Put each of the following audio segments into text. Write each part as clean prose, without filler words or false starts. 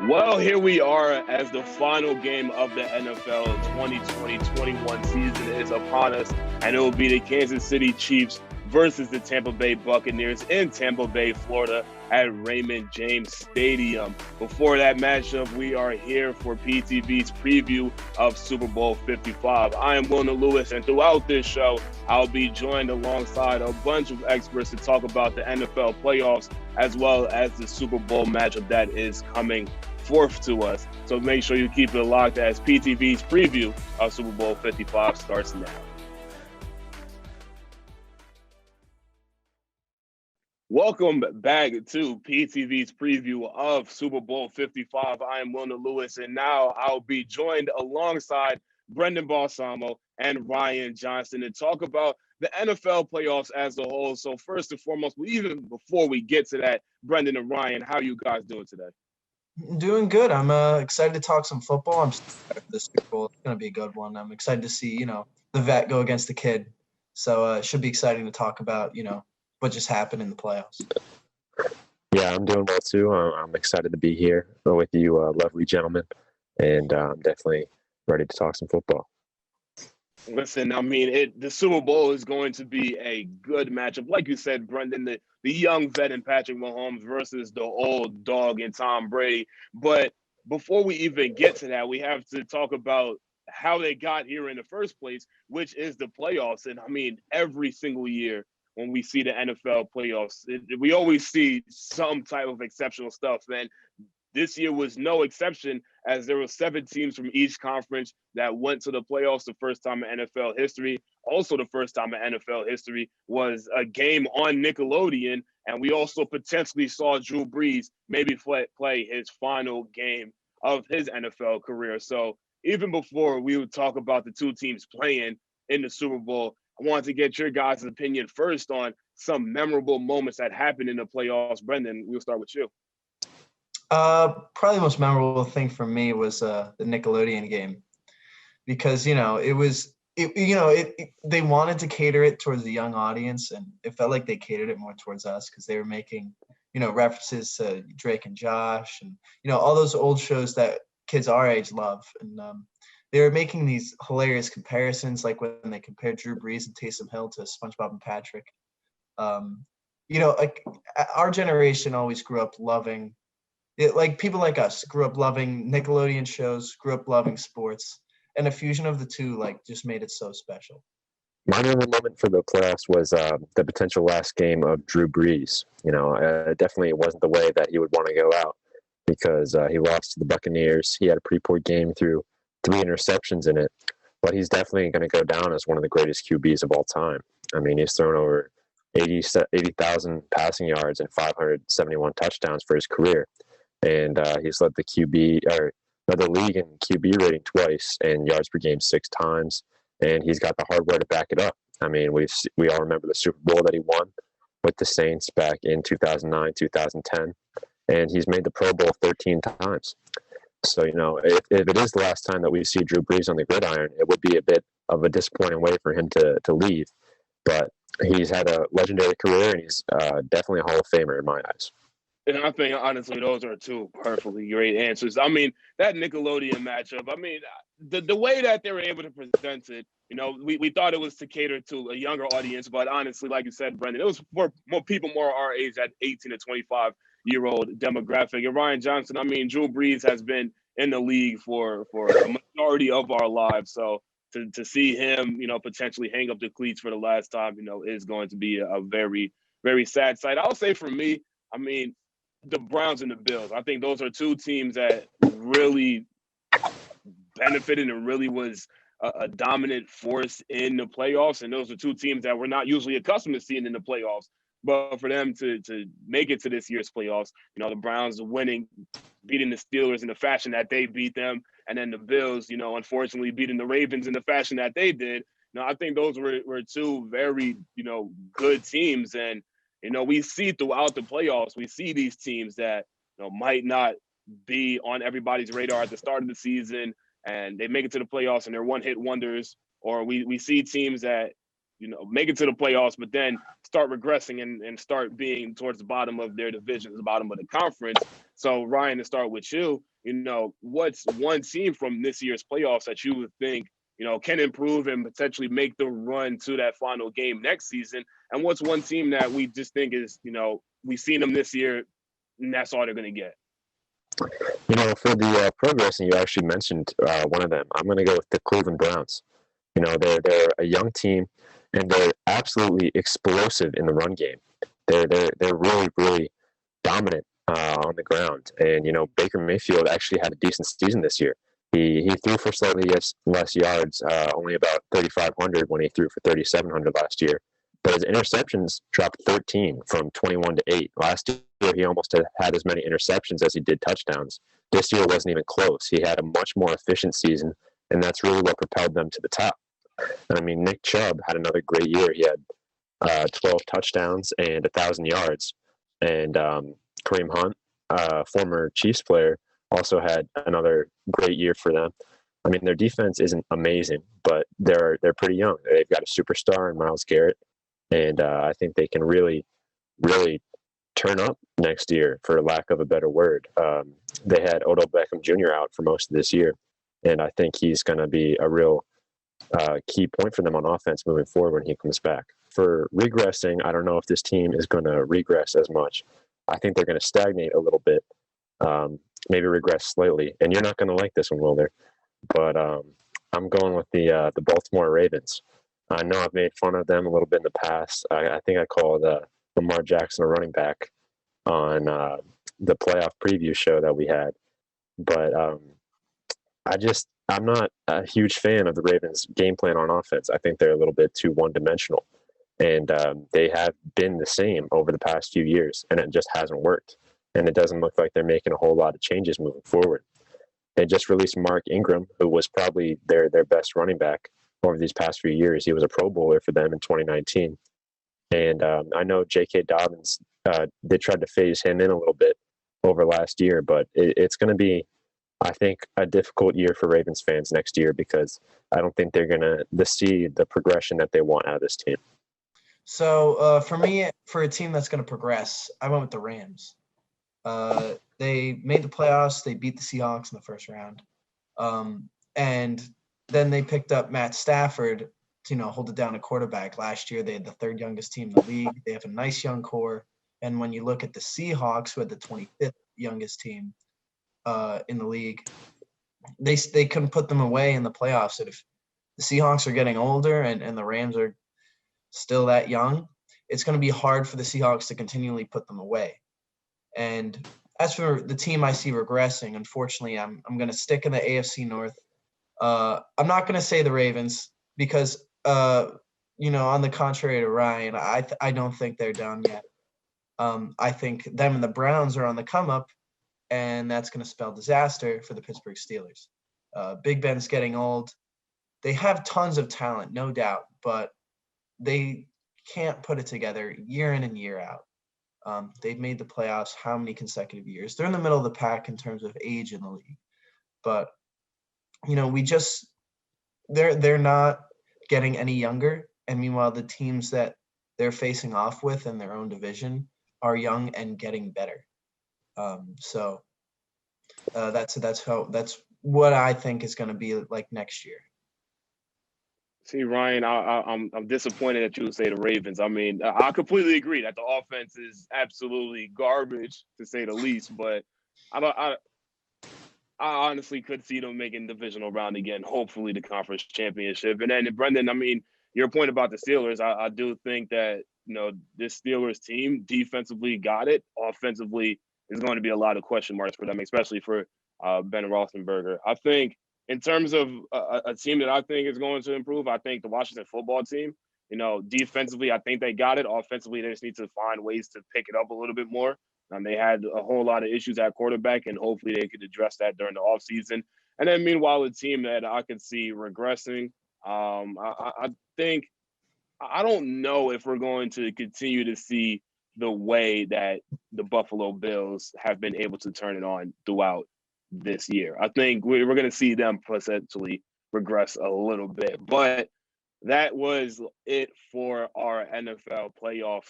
Well, here we are as the final game of the NFL 2020-21 season is upon us, and it will be the Kansas City Chiefs versus the Tampa Bay Buccaneers in Tampa Bay, Florida at Raymond James Stadium. Before that matchup, we are here for PTV's preview of Super Bowl 55. I am Wilnir Louis, and throughout this show, I'll be joined alongside a bunch of experts to talk about the NFL playoffs as well as the Super Bowl matchup that is coming forth to us. So make sure you keep it locked as PTV's preview of Super Bowl 55 starts now. Welcome back to PTV's preview of Super Bowl 55. I am Wilnir Louis, and now I'll be joined alongside Brendan Balsamo and Ryan Johnston to talk about the NFL playoffs as a whole. So first and foremost, even before we get to that, Brendan and Ryan, how are you guys doing today? Doing good. I'm excited to talk some football. I'm excited for the Super Bowl. It's going to be a good one. I'm excited to see, the vet go against the kid. So it should be exciting to talk about, what just happened in the playoffs. Yeah, I'm doing well too. I'm excited to be here with you, lovely gentlemen, and I'm definitely ready to talk some football. Listen, I mean, the Super Bowl is going to be a good matchup. Like you said, Brendan, the young vet in Patrick Mahomes versus the old dog in Tom Brady. But before we even get to that, we have to talk about how they got here in the first place, which is the playoffs. And I mean, every single year when we see the NFL playoffs, we always see some type of exceptional stuff. And this year was no exception, as there were 7 teams from each conference that went to the playoffs the first time in NFL history. Also, the first time in NFL history was a game on Nickelodeon, and we also potentially saw Drew Brees maybe play his final game of his NFL career. So even before we would talk about the 2 teams playing in the Super Bowl, I wanted to get your guys' opinion first on some memorable moments that happened in the playoffs. Brendan, we'll start with you. Probably the most memorable thing for me was the Nickelodeon game, because they wanted to cater it towards the young audience, and it felt like they catered it more towards us because they were making references to Drake and Josh and all those old shows that kids our age love, and they were making these hilarious comparisons, like when they compared Drew Brees and Taysom Hill to SpongeBob and Patrick. Like our generation always grew up loving. Like people like us grew up loving Nickelodeon shows, grew up loving sports, and a fusion of the two just made it so special. My memorable moment for the playoffs was the potential last game of Drew Brees. Definitely it wasn't the way that he would want to go out, because he lost to the Buccaneers. He had a pretty poor game, threw 3 interceptions in it, but he's definitely going to go down as one of the greatest QBs of all time. I mean, he's thrown over 80,000 passing yards and 571 touchdowns for his career. And he's led the league in QB rating twice and yards per game 6 times. And he's got the hardware to back it up. I mean, we all remember the Super Bowl that he won with the Saints back in 2009, 2010. And he's made the Pro Bowl 13 times. So, if it is the last time that we see Drew Brees on the gridiron, it would be a bit of a disappointing way for him to leave. But he's had a legendary career, and he's definitely a Hall of Famer in my eyes. And I think, honestly, those are 2 perfectly great answers. I mean, that Nickelodeon matchup, I mean, the way that they were able to present it, we thought it was to cater to a younger audience. But honestly, like you said, Brendan, it was for more people more our age, that 18 to 25-year-old demographic. And Ryan Johnston, I mean, Drew Brees has been in the league for a majority of our lives. So to see him, potentially hang up the cleats for the last time, is going to be a very, very sad sight. I'll say for me, I mean, the Browns and the Bills. I think those are 2 teams that really benefited and really was a dominant force in the playoffs. And those are 2 teams that we're not usually accustomed to seeing in the playoffs. But for them to make it to this year's playoffs, the Browns winning, beating the Steelers in the fashion that they beat them, and then the Bills, unfortunately beating the Ravens in the fashion that they did. I think those were 2 very, good teams. And we see throughout the playoffs, we see these teams that might not be on everybody's radar at the start of the season, and they make it to the playoffs and they're one-hit wonders. Or we see teams that make it to the playoffs, but then start regressing and start being towards the bottom of their division, the bottom of the conference. So, Ryan, to start with you, what's one team from this year's playoffs that you would think, can improve and potentially make the run to that final game next season? And what's one team that we just think is, we've seen them this year and that's all they're going to get? For the progress, and you actually mentioned one of them, I'm going to go with the Cleveland Browns. They're a young team, and they're absolutely explosive in the run game. They're really, really dominant on the ground. And, Baker Mayfield actually had a decent season this year. He threw for slightly less yards, only about 3,500 when he threw for 3,700 last year. But his interceptions dropped 13 from 21 to 8. Last year, he almost had as many interceptions as he did touchdowns. This year wasn't even close. He had a much more efficient season, and that's really what propelled them to the top. And I mean, Nick Chubb had another great year. He had 12 touchdowns and 1,000 yards. And Kareem Hunt, former Chiefs player, also had another great year for them. I mean, their defense isn't amazing, but they're pretty young. They've got a superstar in Myles Garrett, and I think they can really, really turn up next year, for lack of a better word. They had Odell Beckham Jr. out for most of this year, and I think he's going to be a real key point for them on offense moving forward when he comes back. For regressing, I don't know if this team is going to regress as much. I think they're going to stagnate a little bit, maybe regress slightly. And you're not going to like this one, Wilnir, but I'm going with the Baltimore Ravens. I know I've made fun of them a little bit in the past. I think I called Lamar Jackson a running back on the playoff preview show that we had. But I'm not a huge fan of the Ravens' game plan on offense. I think they're a little bit too one-dimensional. And they have been the same over the past few years, and it just hasn't worked. And it doesn't look like they're making a whole lot of changes moving forward. They just released Mark Ingram, who was probably their best running back over these past few years. He was a Pro Bowler for them in 2019. And I know J.K. Dobbins, they tried to phase him in a little bit over last year, but it's going to be, I think, a difficult year for Ravens fans next year, because I don't think they're going to see the progression that they want out of this team. So for me, for a team that's going to progress, I went with the Rams. They made the playoffs. They beat the Seahawks in the first round. And then they picked up Matt Stafford to, hold it down a quarterback. Last year, they had the third youngest team in the league. They have a nice young core. And when you look at the Seahawks, who had the 25th youngest team in the league, they couldn't put them away in the playoffs. And if the Seahawks are getting older and the Rams are still that young, it's going to be hard for the Seahawks to continually put them away. And as for the team I see regressing, unfortunately, I'm going to stick in the AFC North. I'm not going to say the Ravens because, on the contrary to Ryan, I don't think they're done yet. I think them and the Browns are on the come up, and that's going to spell disaster for the Pittsburgh Steelers. Big Ben's getting old. They have tons of talent, no doubt, but they can't put it together year in and year out. They've made the playoffs how many consecutive years? They're in the middle of the pack in terms of age in the league. But, they're not getting any younger. And meanwhile, the teams that they're facing off with in their own division are young and getting better. So that's what I think is going to be like next year. See, Ryan, I'm disappointed that you would say the Ravens. I mean, I completely agree that the offense is absolutely garbage, to say the least. But I honestly could see them making divisional round again, hopefully the conference championship. And then, Brendan, I mean, your point about the Steelers, I do think that, this Steelers team defensively got it. Offensively, there's going to be a lot of question marks for them, especially for Ben Roethlisberger. I think in terms of a team that I think is going to improve, I think the Washington football team, defensively, I think they got it. Offensively, they just need to find ways to pick it up a little bit more. They had a whole lot of issues at quarterback, and hopefully they could address that during the offseason. And then, meanwhile, a team that I could see regressing, I think – I don't know if we're going to continue to see the way that the Buffalo Bills have been able to turn it on throughout this year. I think we're going to see them potentially regress a little bit. But that was it for our NFL playoff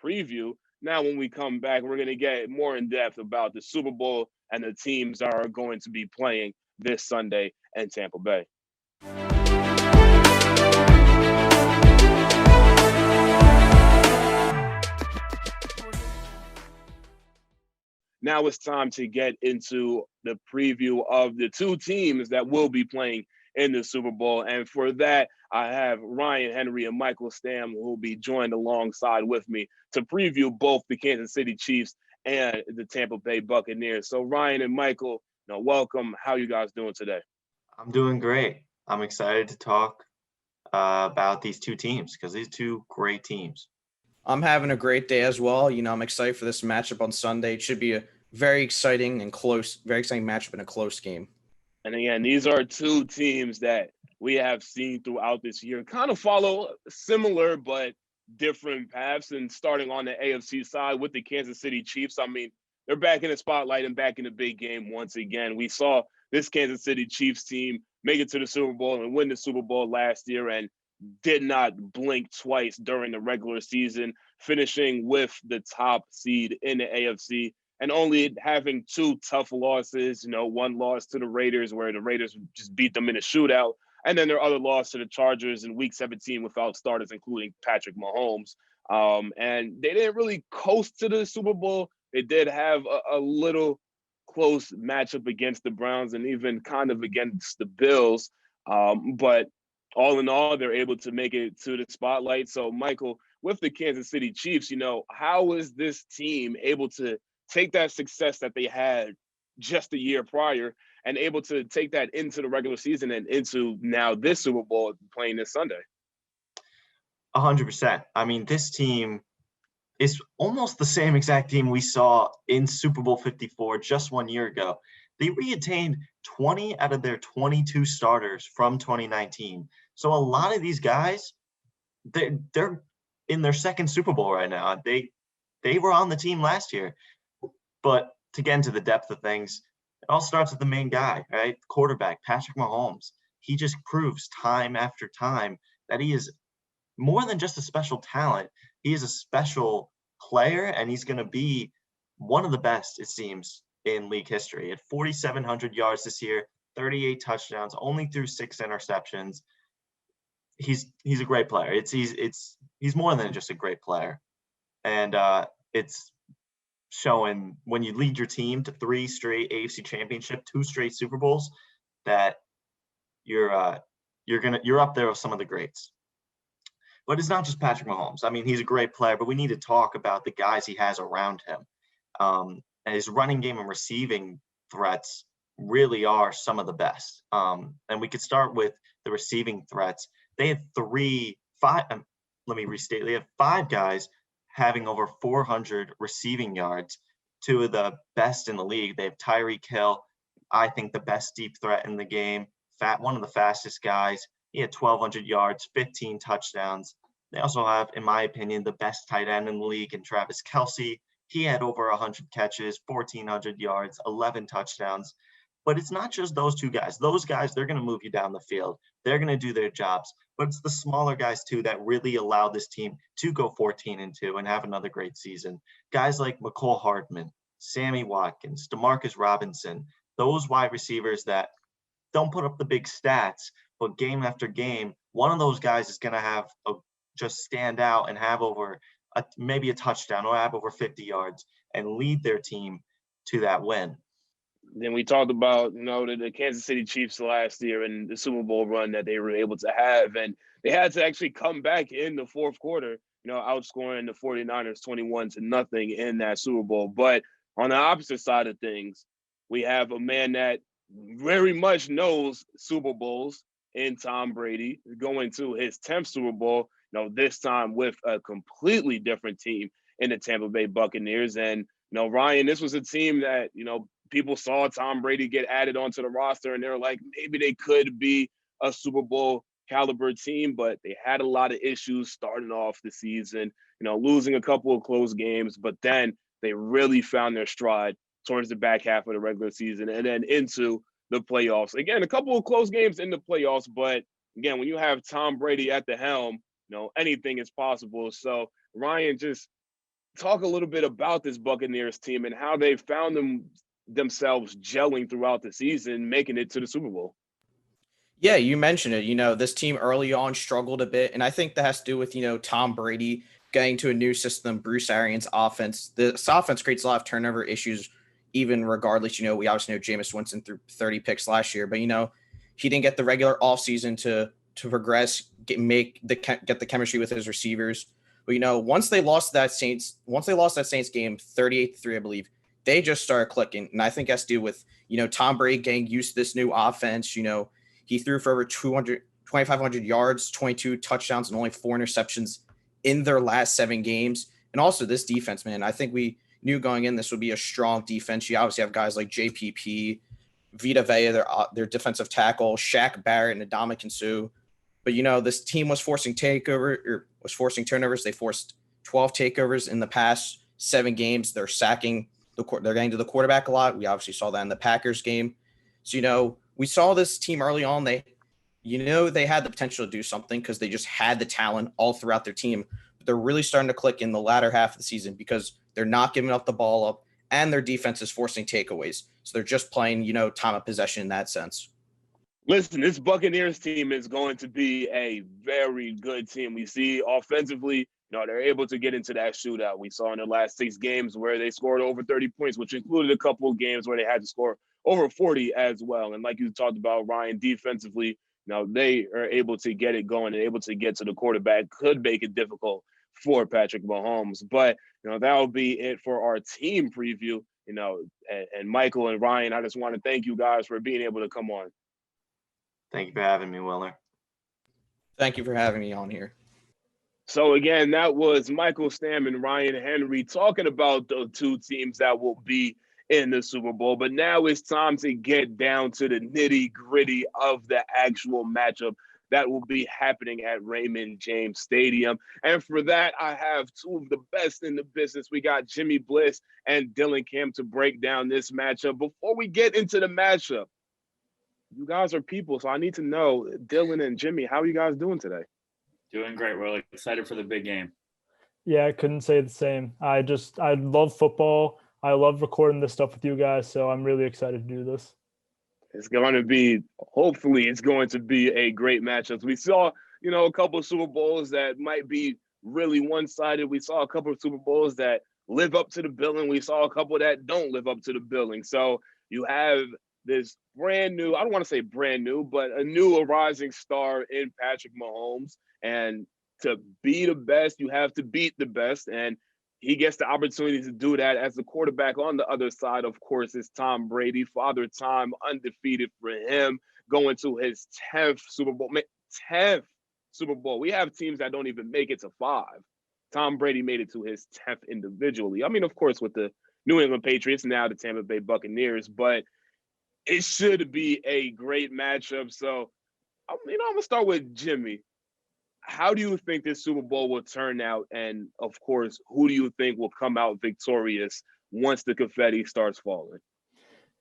preview. Now, when we come back, we're going to get more in depth about the Super Bowl and the teams that are going to be playing this Sunday in Tampa Bay. Now it's time to get into the preview of the two teams that will be playing in the Super Bowl. And for that, I have Ryan Henry and Michael Stamm, who will be joined alongside with me to preview both the Kansas City Chiefs and the Tampa Bay Buccaneers. So Ryan and Michael, welcome. How you guys doing today? I'm doing great. I'm excited to talk about these two teams because these two great teams. I'm having a great day as well. I'm excited for this matchup on Sunday. It should be a very exciting matchup in a close game. And again, these are two teams that we have seen throughout this year kind of follow similar but different paths. And starting on the AFC side with the Kansas City Chiefs, I mean, they're back in the spotlight and back in the big game once again. We saw this Kansas City Chiefs team make it to the Super Bowl and win the Super Bowl last year and did not blink twice during the regular season, finishing with the top seed in the AFC and only having two tough losses, one loss to the Raiders where the Raiders just beat them in a shootout, and then their other loss to the Chargers in Week 17 without starters, including Patrick Mahomes. And they didn't really coast to the Super Bowl. They did have a little close matchup against the Browns and even kind of against the Bills. But all in all, they're able to make it to the spotlight. So, Michael, with the Kansas City Chiefs, how is this team able to take that success that they had just a year prior and able to take that into the regular season and into now this Super Bowl playing this Sunday? 100%. I mean, this team is almost the same exact team we saw in Super Bowl 54 just 1 year ago. They retained 20 out of their 22 starters from 2019. So a lot of these guys, they're in their second Super Bowl right now. They were on the team last year. But to get into the depth of things, it all starts with the main guy, right? Quarterback, Patrick Mahomes. He just proves time after time that he is more than just a special talent. He is a special player, and he's going to be one of the best, it seems, in league history. At 4,700 yards this year, 38 touchdowns, only threw 6 interceptions. He's a great player. He's more than just a great player, and it's showing when you lead your team to 3 straight AFC Championship, 2 straight Super Bowls, that you're up there with some of the greats. But it's not just Patrick Mahomes. I mean, he's a great player, but we need to talk about the guys he has around him. And his running game and receiving threats really are some of the best. And we could start with the receiving threats. They have 5 guys having over 400 receiving yards, 2 of the best in the league. They have Tyreek Hill, I think the best deep threat in the game, one of the fastest guys. He had 1,200 yards, 15 touchdowns. They also have, in my opinion, the best tight end in the league in Travis Kelce. He had over 100 catches, 1,400 yards, 11 touchdowns. But it's not just those 2 guys. Those guys, they're going to move you down the field. They're going to do their jobs. But it's the smaller guys, too, that really allow this team to go 14-2 and have another great season. Guys like McCole Hardman, Sammy Watkins, DeMarcus Robinson, those wide receivers that don't put up the big stats, but game after game, one of those guys is going to just stand out and have over maybe a touchdown or have over 50 yards and lead their team to that win. Then we talked about, the Kansas City Chiefs last year and the Super Bowl run that they were able to have. And they had to actually come back in the fourth quarter, outscoring the 49ers 21-0 in that Super Bowl. But on the opposite side of things, we have a man that very much knows Super Bowls in Tom Brady, going to his 10th Super Bowl, this time with a completely different team in the Tampa Bay Buccaneers. And, Ryan, this was a team that, people saw Tom Brady get added onto the roster and they're like, maybe they could be a Super Bowl caliber team, but they had a lot of issues starting off the season, losing a couple of close games, but then they really found their stride towards the back half of the regular season and then into the playoffs. Again, a couple of close games in the playoffs, but again, when you have Tom Brady at the helm, anything is possible. So Ryan, just talk a little bit about this Buccaneers team and how they found themselves gelling throughout the season, making it to the Super Bowl. Yeah, you mentioned it. This team early on struggled a bit, and I think that has to do with, Tom Brady getting to a new system, Bruce Arians' offense. This offense creates a lot of turnover issues, even regardless. We obviously know Jameis Winston threw 30 picks last year, but, he didn't get the regular offseason to progress, get the chemistry with his receivers. But, once they lost that Saints game 38-3, I believe, they just started clicking. And I think that's due with, Tom Brady getting used to this new offense. He threw for over 2,500 yards, 22 touchdowns, and only 4 interceptions in their last 7 games. And also this defense, man, I think we knew going in this would be a strong defense. You obviously have guys like JPP, Vita Vea, their defensive tackle, Shaq Barrett, and Ndamukong Suh. But, this team was forcing turnovers. They forced 12 takeovers in the past 7 games. They're getting to the quarterback a lot. We obviously saw that in the Packers game. So, we saw this team early on. They had the potential to do something because they just had the talent all throughout their team. But they're really starting to click in the latter half of the season because they're not giving up the ball up and their defense is forcing takeaways. So they're just playing, time of possession in that sense. Listen, this Buccaneers team is going to be a very good team. We see offensively, they're able to get into that shootout. We saw in the last 6 games where they scored over 30 points, which included a couple of games where they had to score over 40 as well. And like you talked about, Ryan, defensively, they are able to get it going and able to get to the quarterback. Could make it difficult for Patrick Mahomes. But, that will be it for our team preview. And Michael and Ryan, I just want to thank you guys for being able to come on. Thank you for having me, Wilnir. Thank you for having me on here. So again, that was Michael Stamm and Ryan Henry talking about the 2 teams that will be in the Super Bowl. But now it's time to get down to the nitty-gritty of the actual matchup that will be happening at Raymond James Stadium. And for that, I have 2 of the best in the business. We got Jimmy Bliss and Dylan Camp to break down this matchup. Before we get into the matchup, you guys are people, so I need to know, Dylan and Jimmy, how are you guys doing today? Doing great. We're really excited for the big game. Yeah, I couldn't say the same. I love football. I love recording this stuff with you guys, so I'm really excited to do this. Hopefully it's going to be a great matchup. We saw, a couple of Super Bowls that might be really one-sided. We saw a couple of Super Bowls that live up to the billing. We saw a couple that don't live up to the billing. So you have this brand new, I don't want to say brand new, but a new rising star in Patrick Mahomes. And to be the best, you have to beat the best. And he gets the opportunity to do that as the quarterback. On the other side, of course, is Tom Brady, Father Time, undefeated for him, going to his 10th Super Bowl. 10th Super Bowl. We have teams that don't even make it to 5. Tom Brady made it to his 10th individually. I mean, of course, with the New England Patriots, now the Tampa Bay Buccaneers, but it should be a great matchup. So, I'm going to start with Jimmy. How do you think this Super Bowl will turn out? And, of course, who do you think will come out victorious once the confetti starts falling?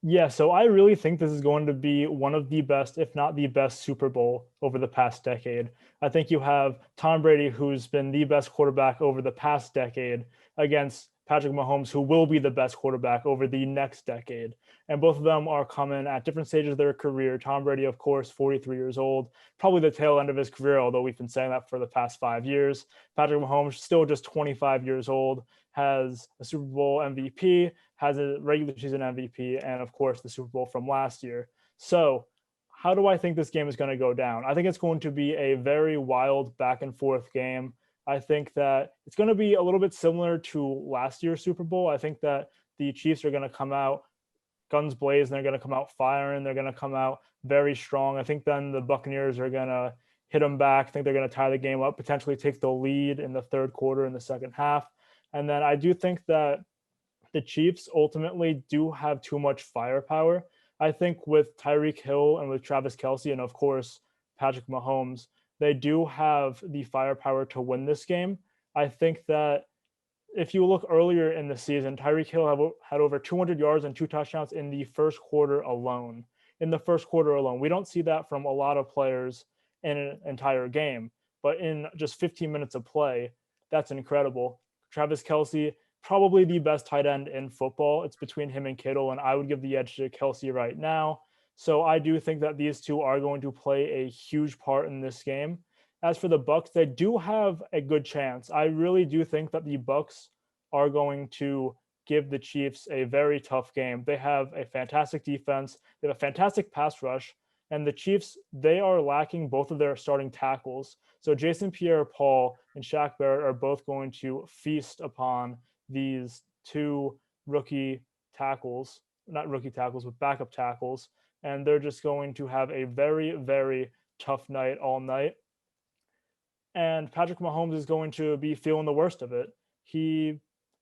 Yeah, so I really think this is going to be one of the best, if not the best, Super Bowl over the past decade. I think you have Tom Brady, who's been the best quarterback over the past decade, against Patrick Mahomes, who will be the best quarterback over the next decade. And both of them are coming at different stages of their career. Tom Brady, of course, 43 years old, probably the tail end of his career, although we've been saying that for the past 5 years. Patrick Mahomes, still just 25 years old, has a Super Bowl MVP, has a regular season MVP, and of course the Super Bowl from last year. So how do I think this game is going to go down? I think it's going to be a very wild back and forth game. I think that it's going to be a little bit similar to last year's Super Bowl. I think that the Chiefs are going to come out guns blazing. They're going to come out firing. They're going to come out very strong. I think then the Buccaneers are going to hit them back. I think they're going to tie the game up, potentially take the lead in the third quarter in the second half. And then I do think that the Chiefs ultimately do have too much firepower. I think with Tyreek Hill and with Travis Kelce and, of course, Patrick Mahomes, they do have the firepower to win this game. I think that if you look earlier in the season, Tyreek Hill had over 200 yards and 2 touchdowns in the first quarter alone. We don't see that from a lot of players in an entire game. But in just 15 minutes of play, that's incredible. Travis Kelce, probably the best tight end in football. It's between him and Kittle, and I would give the edge to Kelce right now. So I do think that these two are going to play a huge part in this game. As for the Bucs, they do have a good chance. I really do think that the Bucs are going to give the Chiefs a very tough game. They have a fantastic defense. They have a fantastic pass rush. And the Chiefs, they are lacking both of their starting tackles. So Jason Pierre-Paul and Shaq Barrett are both going to feast upon these two rookie tackles, not rookie tackles, but backup tackles. And they're just going to have a very, very tough night all night. And Patrick Mahomes is going to be feeling the worst of it. He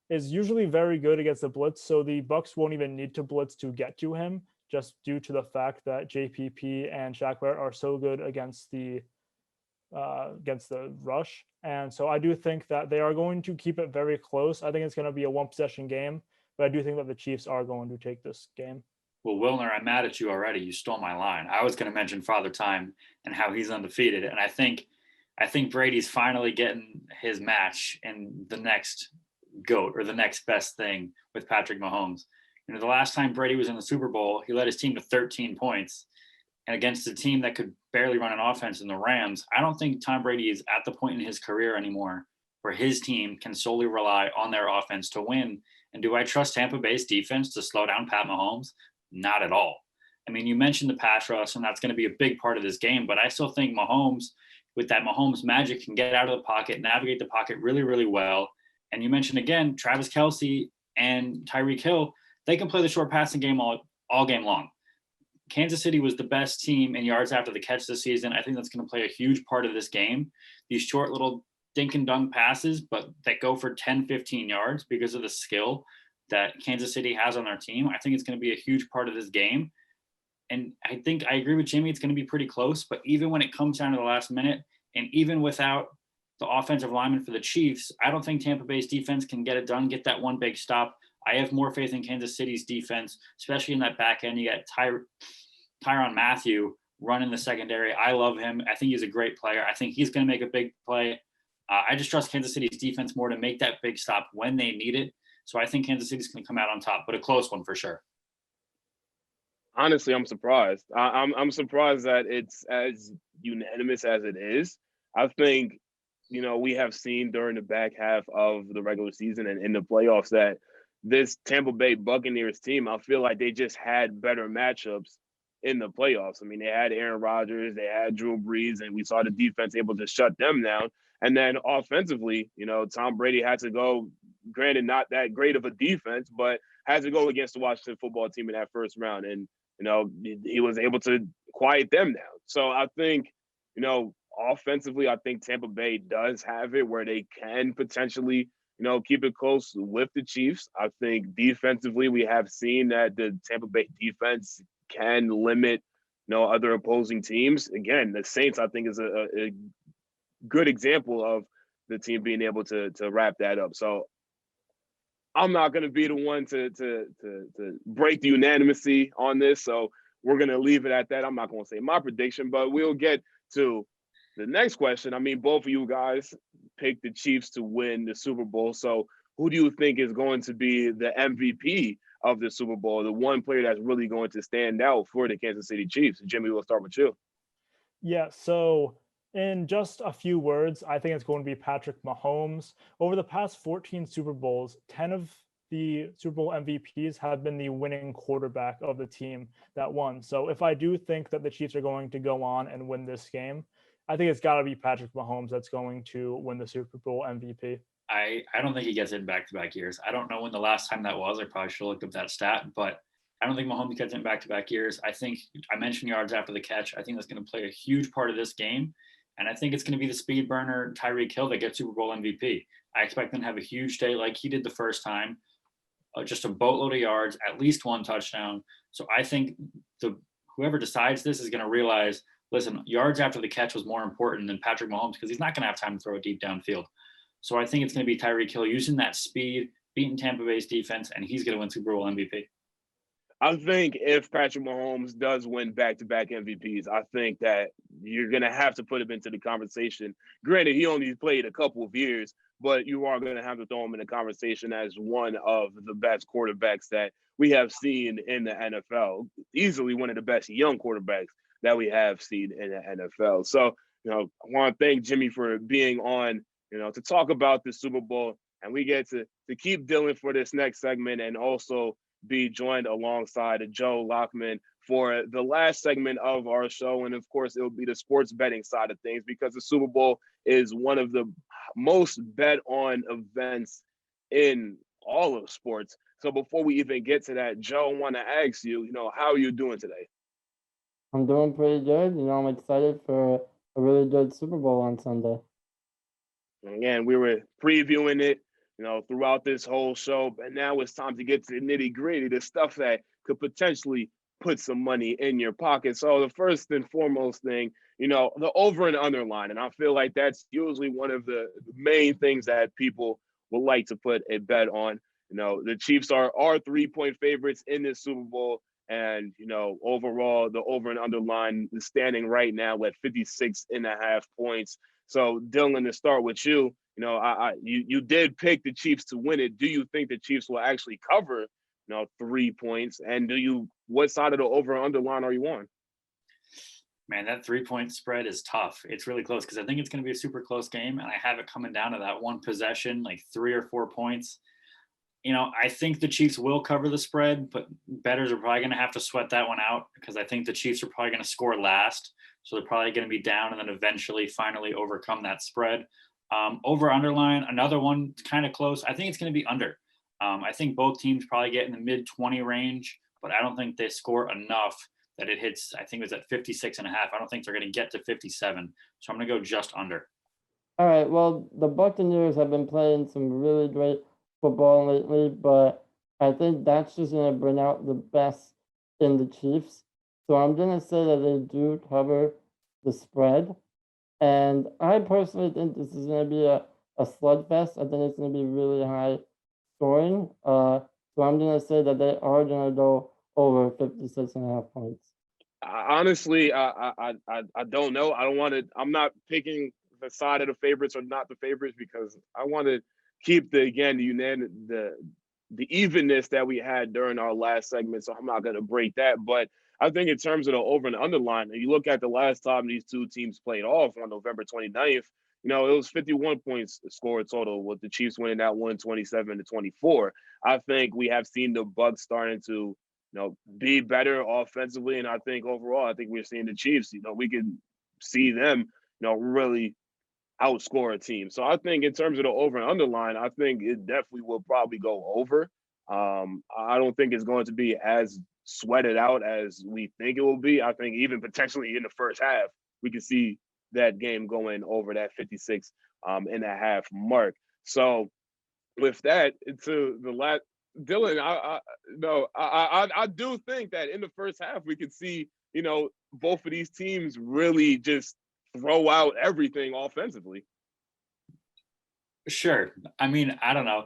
is usually very good against the blitz, so the Bucs won't even need to blitz to get to him, just due to the fact that JPP and Shaq Barrett are so good against the rush. And so I do think that they are going to keep it very close. I think it's going to be a one-possession game, but I do think that the Chiefs are going to take this game. Well, Wilnir, I'm mad at you already. You stole my line. I was going to mention Father Time and how he's undefeated, and I think Brady's finally getting his match in the next GOAT or the next best thing with Patrick Mahomes. You know, the last time Brady was in the Super Bowl, he led his team to 13 points. And against a team that could barely run an offense in the Rams, I don't think Tom Brady is at the point in his career anymore where his team can solely rely on their offense to win. And do I trust Tampa Bay's defense to slow down Pat Mahomes? Not at all. I mean, you mentioned the pass rush, and that's going to be a big part of this game, but I still think Mahomes, with that Mahomes magic, can get out of the pocket, navigate the pocket really, really well. And you mentioned again, Travis Kelce and Tyreek Hill, they can play the short passing game all game long. Kansas City was the best team in yards after the catch this season. I think that's going to play a huge part of this game. These short little dink and dunk passes, but that go for 10, 15 yards because of the skill that Kansas City has on their team. I think it's going to be a huge part of this game. And I think I agree with Jimmy. It's going to be pretty close, but even when it comes down to the last minute, and even without the offensive lineman for the Chiefs, I don't think Tampa Bay's defense can get it done, get that one big stop. I have more faith in Kansas City's defense, especially in that back end. You got Tyrann Mathieu running the secondary. I love him. I think he's a great player. I think he's going to make a big play. I just trust Kansas City's defense more to make that big stop when they need it. So I think Kansas City's going to come out on top, but a close one for sure. Honestly, I'm surprised. I'm surprised that it's as unanimous as it is. I think, you know, we have seen during the back half of the regular season and in the playoffs that this Tampa Bay Buccaneers team, I feel like they just had better matchups in the playoffs. I mean, they had Aaron Rodgers, they had Drew Brees, and we saw the defense able to shut them down. And then offensively, you know, Tom Brady had to go, granted not that great of a defense, but had to go against the Washington football team in that first round. And, you know, he was able to quiet them down. So I think, you know, offensively, I think Tampa Bay does have it where they can potentially, you know, keep it close with the Chiefs. I think defensively, we have seen that the Tampa Bay defense can limit, you know, other opposing teams. Again, the Saints, I think, is a good example of the team being able to wrap that up. So I'm not going to be the one to break the unanimity on this. So we're going to leave it at that. I'm not going to say my prediction, but we'll get to the next question. I mean, both of you guys picked the Chiefs to win the Super Bowl. So who do you think is going to be the MVP of the Super Bowl, the one player that's really going to stand out for the Kansas City Chiefs? Jimmy, we'll start with you. Yeah, so in just a few words, I think it's going to be Patrick Mahomes. Over the past 14 Super Bowls, 10 of the Super Bowl MVPs have been the winning quarterback of the team that won. So if I do think that the Chiefs are going to go on and win this game, I think it's got to be Patrick Mahomes that's going to win the Super Bowl MVP. I don't think he gets it in back-to-back years. I don't know when the last time that was. I probably should have looked up that stat, but I don't think Mahomes gets it in back-to-back years. I think I mentioned yards after the catch. I think that's going to play a huge part of this game, and I think it's going to be the speed burner Tyreek Hill that gets Super Bowl MVP. I expect him to have a huge day like he did the first time, just a boatload of yards, at least one touchdown. So I think whoever decides this is going to realize, listen, yards after the catch was more important than Patrick Mahomes because he's not going to have time to throw it deep downfield. So I think it's going to be Tyreek Hill using that speed, beating Tampa Bay's defense, and he's going to win Super Bowl MVP. I think if Patrick Mahomes does win back-to-back MVPs, I think that you're going to have to put him into the conversation. Granted, he only played a couple of years, but you are going to have to throw him in the conversation as one of the best quarterbacks that we have seen in the NFL. Easily one of the best young quarterbacks that we have seen in the NFL. So, I want to thank Jimmy for being on, to talk about the Super Bowl. And we get to keep Dylan for this next segment and also be joined alongside Joe Lakhman for the last segment of our show. And of course, it will be the sports betting side of things because the Super Bowl is one of the most bet on events in all of sports. So before we even get to that, Joe, I want to ask you, how are you doing today? I'm doing pretty good. I'm excited for a really good Super Bowl on Sunday. Again, we were previewing it, throughout this whole show, but now it's time to get to the nitty gritty, the stuff that could potentially put some money in your pocket. So the first and foremost thing, the over and under line. And I feel like that's usually one of the main things that people would like to put a bet on. The Chiefs are 3-point favorites in this Super Bowl. And, overall, the over and under line is standing right now at 56.5 points. So, Dylan, to start with you, you did pick the Chiefs to win it. Do you think the Chiefs will actually cover, 3 points? And what side of the over and under line are you on? Man, that 3-point spread is tough. It's really close because I think it's going to be a super close game. And I have it coming down to that one possession, like 3 or 4 points. I think the Chiefs will cover the spread, but bettors are probably going to have to sweat that one out because I think the Chiefs are probably going to score last. So they're probably going to be down and then eventually finally overcome that spread. Over underline, another one kind of close. I think it's going to be under. I think both teams probably get in the mid 20 range, but I don't think they score enough that it hits. I think it was at 56.5. I don't think they're going to get to 57. So I'm going to go just under. All right. Well, the Buccaneers have been playing some really great football lately, but I think that's just going to bring out the best in the Chiefs. So I'm going to say that they do cover the spread. And I personally think this is going to be a slugfest. I think it's going to be really high scoring. So I'm going to say that they are going to go over 56.5 points. Honestly, I don't know. I'm not picking the side of the favorites or not the favorites because I want to keep the evenness that we had during our last segment. So I'm not going to break that. But I think in terms of the over and underline, if you look at the last time these two teams played off on November 29th, it was 51 points scored total with the Chiefs winning that one 27-24. I think we have seen the Bucs starting to, be better offensively. And I think overall, I think we're seeing the Chiefs, we can see them, really outscore a team. So I think in terms of the over and underline, I think it definitely will probably go over. I don't think it's going to be as sweated out as we think it will be. I think even potentially in the first half, we could see that game going over that 56.5 mark. So with that, to the last, Dylan, I do think that in the first half we could see, both of these teams really just throw out everything offensively. Sure. I mean, I don't know.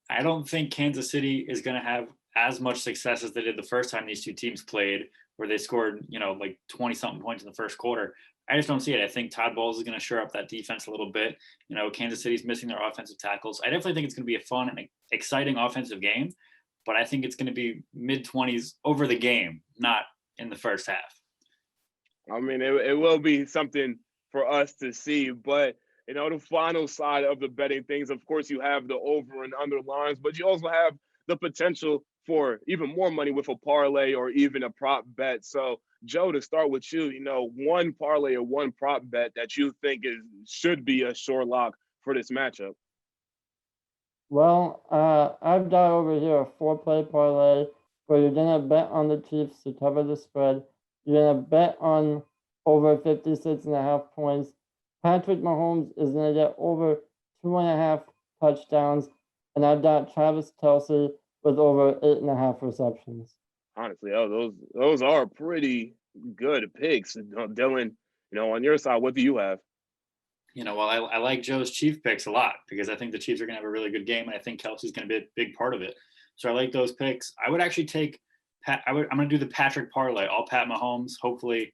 I don't think Kansas City is going to have as much success as they did the first time these two teams played, where they scored, like 20-something points in the first quarter. I just don't see it. I think Todd Bowles is going to shore up that defense a little bit. Kansas City's missing their offensive tackles. I definitely think it's going to be a fun and exciting offensive game, but I think it's going to be mid-20s over the game, not in the first half. I mean, it will be something for us to see, but the final side of the betting things, of course, you have the over and under lines, but you also have the potential for even more money with a parlay or even a prop bet. So, Joe, to start with you, one parlay or one prop bet that you think should be a sure lock for this matchup. Well, I've got over here a 4-play parlay where you're going to bet on the Chiefs to cover the spread. You're going to bet on over 56.5 points. Patrick Mahomes is going to get over 2.5 touchdowns. And I've got Travis Kelce with over 8.5 receptions. Honestly, those are pretty good picks. Dylan, on your side, what do you have? Well, I like Joe's Chief picks a lot because I think the Chiefs are going to have a really good game, and I think Kelce's going to be a big part of it. So I like those picks. I would actually take I'm going to do the Patrick parlay, all Pat Mahomes. Hopefully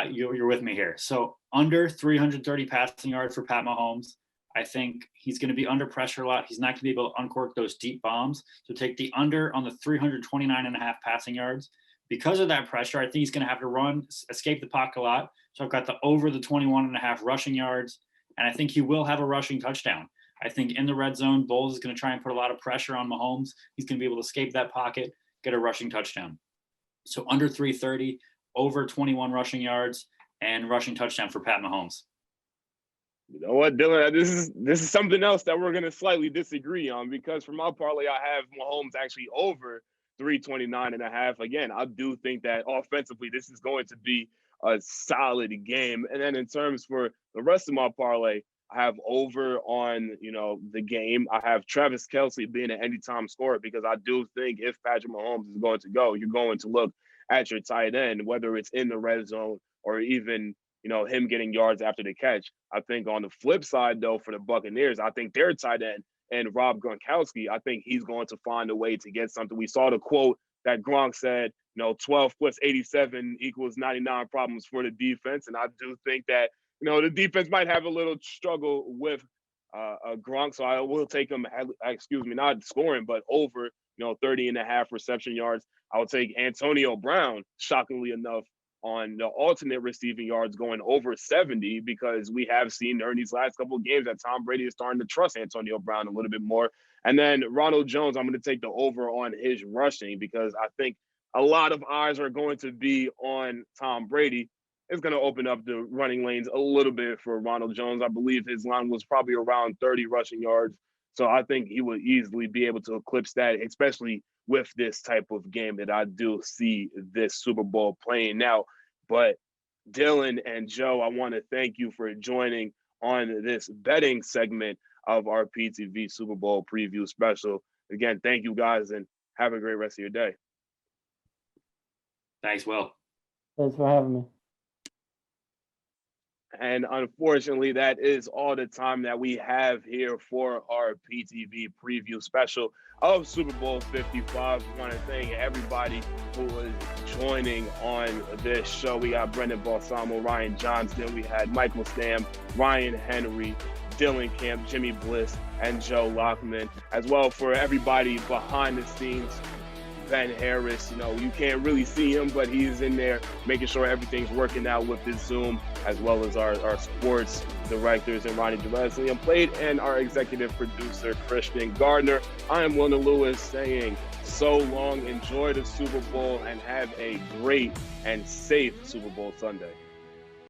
you're with me here. So under 330 passing yards for Pat Mahomes. I think he's going to be under pressure a lot. He's not going to be able to uncork those deep bombs. So take the under on the 329.5 passing yards. Because of that pressure, I think he's going to have to run, escape the pocket a lot. So I've got the over the 21.5 rushing yards. And I think he will have a rushing touchdown. I think in the red zone, Bowles is going to try and put a lot of pressure on Mahomes. He's going to be able to escape that pocket, get a rushing touchdown. So under 330, over 21 rushing yards, and rushing touchdown for Pat Mahomes. You know what, Dylan? This is something else that we're going to slightly disagree on, because for my parlay, I have Mahomes actually over 329.5. Again, I do think that offensively, this is going to be a solid game. And then in terms for the rest of my parlay, I have over on, the game. I have Travis Kelce being an anytime scorer, because I do think if Patrick Mahomes is going to go, you're going to look at your tight end, whether it's in the red zone or even him getting yards after the catch. I think on the flip side, though, for the Buccaneers, I think their tight end and Rob Gronkowski, I think he's going to find a way to get something. We saw the quote that Gronk said, 12 plus 87 equals 99 problems for the defense. And I do think that, the defense might have a little struggle with Gronk. So I will take him, not scoring, but over, 30.5 reception yards. I will take Antonio Brown, shockingly enough, on the alternate receiving yards going over 70, because we have seen during these last couple of games that Tom Brady is starting to trust Antonio Brown a little bit more. And then Ronald Jones, I'm going to take the over on his rushing, because I think a lot of eyes are going to be on Tom Brady. It's going to open up the running lanes a little bit for Ronald Jones. I believe his line was probably around 30 rushing yards. So I think he would easily be able to eclipse that, especially with this type of game that I do see this Super Bowl playing out. But Dylan and Joe, I want to thank you for joining on this betting segment of our PTV Super Bowl preview special. Again, thank you guys, and have a great rest of your day. Thanks, Will. Thanks for having me. And unfortunately, that is all the time that we have here for our PTV preview special of Super Bowl 55. I want to thank everybody who was joining on this show. We got Brendan Balsamo, Ryan Johnston. We had Michael Stamm, Ryan Henry, Dylan Camp, Jimmy Bliss, and Joe Lakhman. As well, for everybody behind the scenes, Ben Harris, you can't really see him, but he's in there making sure everything's working out with his Zoom, as well as our sports directors and Ronnie DeLeslie and Plate, and our executive producer, Christian Gardner. I am Wilnir Louis saying so long, enjoy the Super Bowl, and have a great and safe Super Bowl Sunday.